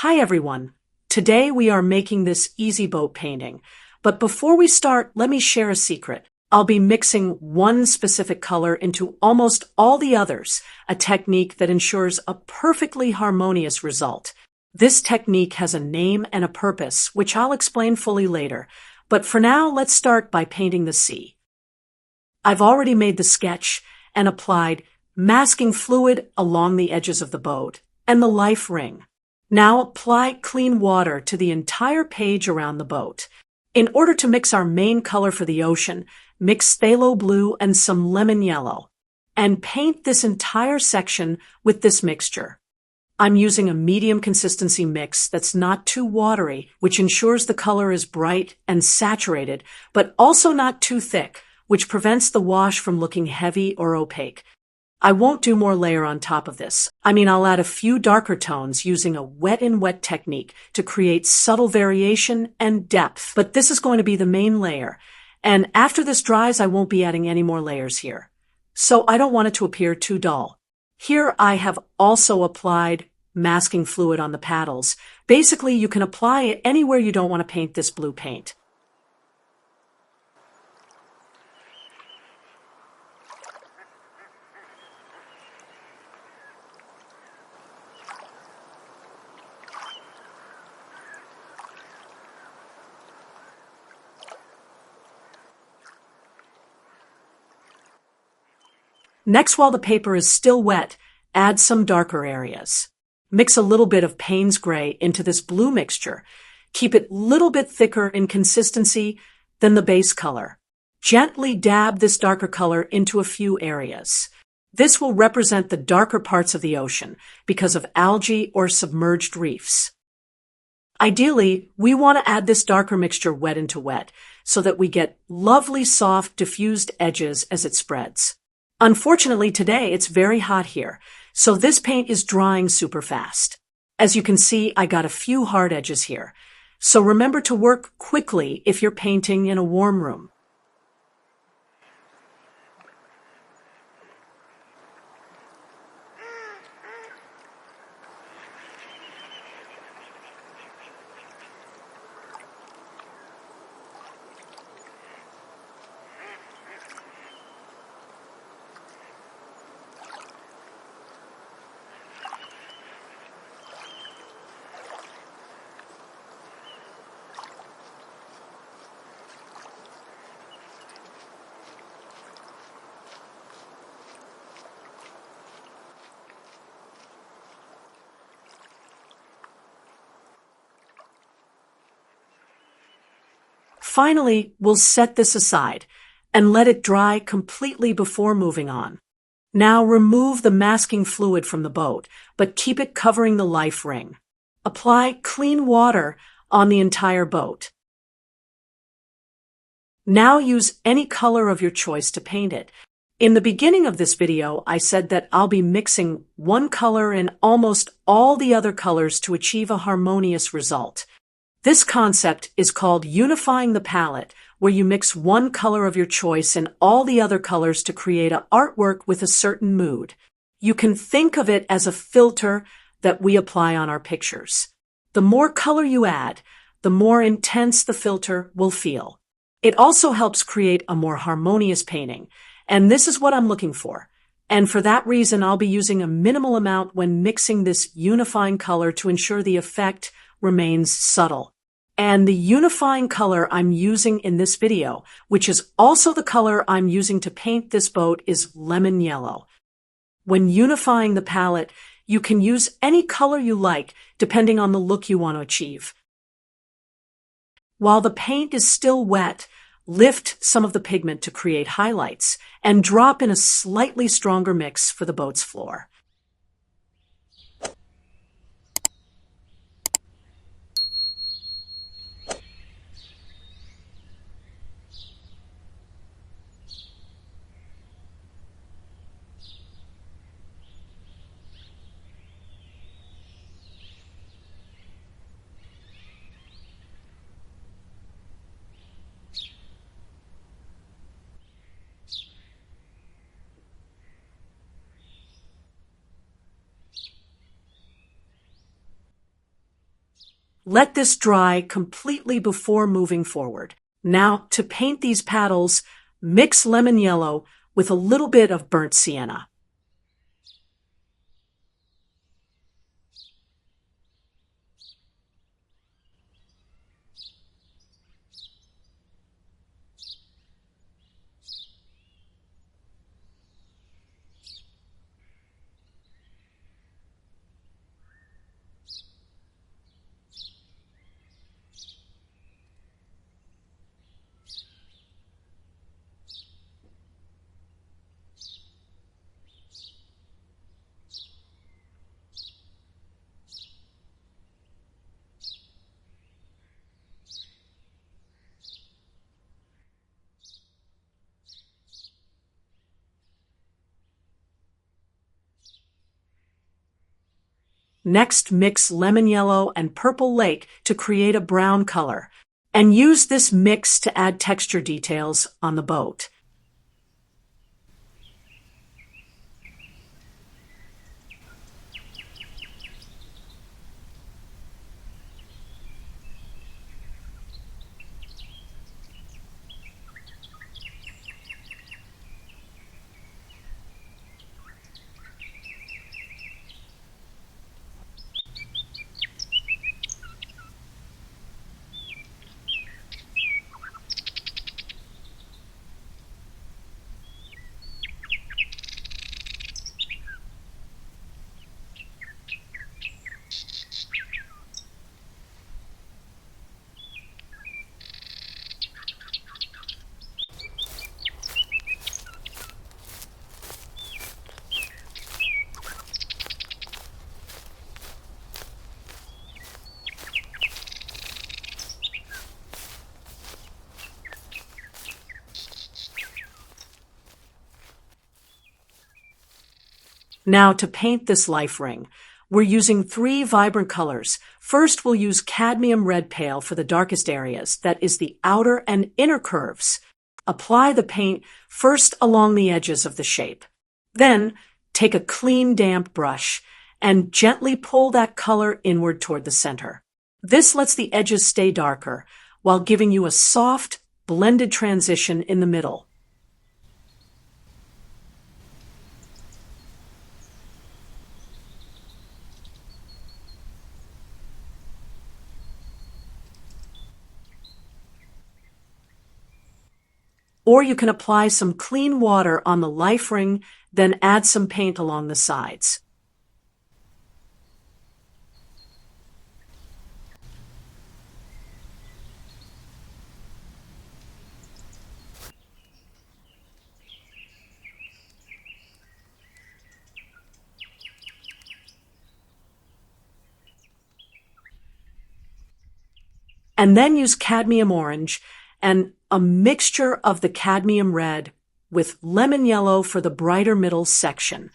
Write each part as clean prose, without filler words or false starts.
Hi everyone. Today we are making this easy boat painting. But before we start, let me share a secret. I'll be mixing one specific color into almost all the others, a technique that ensures a perfectly harmonious result. This technique has a name and a purpose, which I'll explain fully later. But for now, let's start by painting the sea. I've already made the sketch and applied masking fluid along the edges of the boat and the life ring. Now apply clean water to the entire page around the boat. In order to mix our main color for the ocean, mix phthalo blue and some lemon yellow, and paint this entire section with this mixture. I'm using a medium consistency mix that's not too watery, which ensures the color is bright and saturated, but also not too thick, which prevents the wash from looking heavy or opaque. I won't do more layer on top of this. I'll add a few darker tones using a wet-in-wet technique to create subtle variation and depth. But this is going to be the main layer. And after this dries, I won't be adding any more layers here. So I don't want it to appear too dull. Here I have also applied masking fluid on the paddles. Basically, you can apply it anywhere you don't want to paint this blue paint. Next, while the paper is still wet, add some darker areas. Mix a little bit of Payne's Gray into this blue mixture. Keep it a little bit thicker in consistency than the base color. Gently dab this darker color into a few areas. This will represent the darker parts of the ocean because of algae or submerged reefs. Ideally, we want to add this darker mixture wet into wet so that we get lovely soft diffused edges as it spreads. Unfortunately, today it's very hot here, so this paint is drying super fast. As you can see, I got a few hard edges here. So remember to work quickly if you're painting in a warm room. Finally, we'll set this aside and let it dry completely before moving on. Now remove the masking fluid from the boat, but keep it covering the life ring. Apply clean water on the entire boat. Now use any color of your choice to paint it. In the beginning of this video, I said that I'll be mixing one color in almost all the other colors to achieve a harmonious result. This concept is called unifying the palette, where you mix one color of your choice in all the other colors to create an artwork with a certain mood. You can think of it as a filter that we apply on our pictures. The more color you add, the more intense the filter will feel. It also helps create a more harmonious painting, and this is what I'm looking for. And for that reason, I'll be using a minimal amount when mixing this unifying color to ensure the effect remains subtle. And the unifying color I'm using in this video, which is also the color I'm using to paint this boat, is lemon yellow. When unifying the palette, you can use any color you like, depending on the look you want to achieve. While the paint is still wet, lift some of the pigment to create highlights and drop in a slightly stronger mix for the boat's floor. Let this dry completely before moving forward. Now, to paint these paddles, mix lemon yellow with a little bit of burnt sienna. Next, mix lemon yellow and purple lake to create a brown color, and use this mix to add texture details on the boat. Now, to paint this life ring, we're using 3 vibrant colors. First, we'll use cadmium red pale for the darkest areas, that is the outer and inner curves. Apply the paint first along the edges of the shape. Then, take a clean, damp brush and gently pull that color inward toward the center. This lets the edges stay darker while giving you a soft, blended transition in the middle. Or you can apply some clean water on the life ring, then add some paint along the sides. And then use cadmium orange and a mixture of the cadmium red with lemon yellow for the brighter middle section.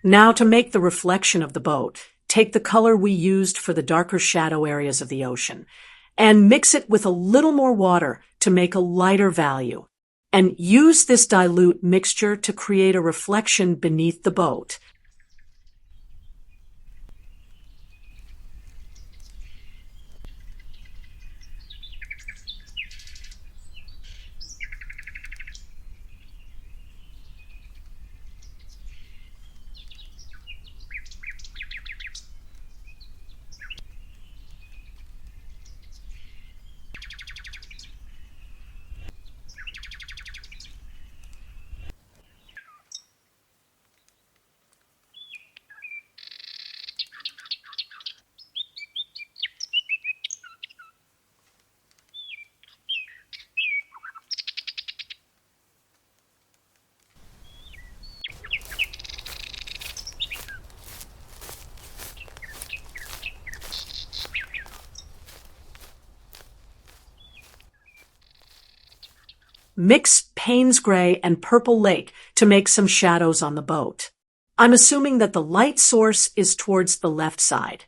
Now, to make the reflection of the boat, take the color we used for the darker shadow areas of the ocean and mix it with a little more water to make a lighter value. And use this dilute mixture to create a reflection beneath the boat. Mix Payne's Gray and Purple Lake to make some shadows on the boat. I'm assuming that the light source is towards the left side.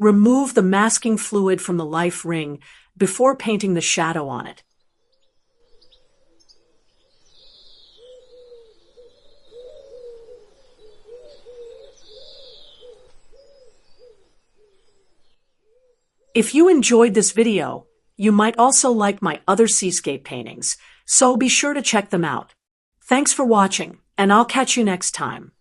Remove the masking fluid from the life ring before painting the shadow on it. If you enjoyed this video, you might also like my other seascape paintings, so be sure to check them out. Thanks for watching, and I'll catch you next time.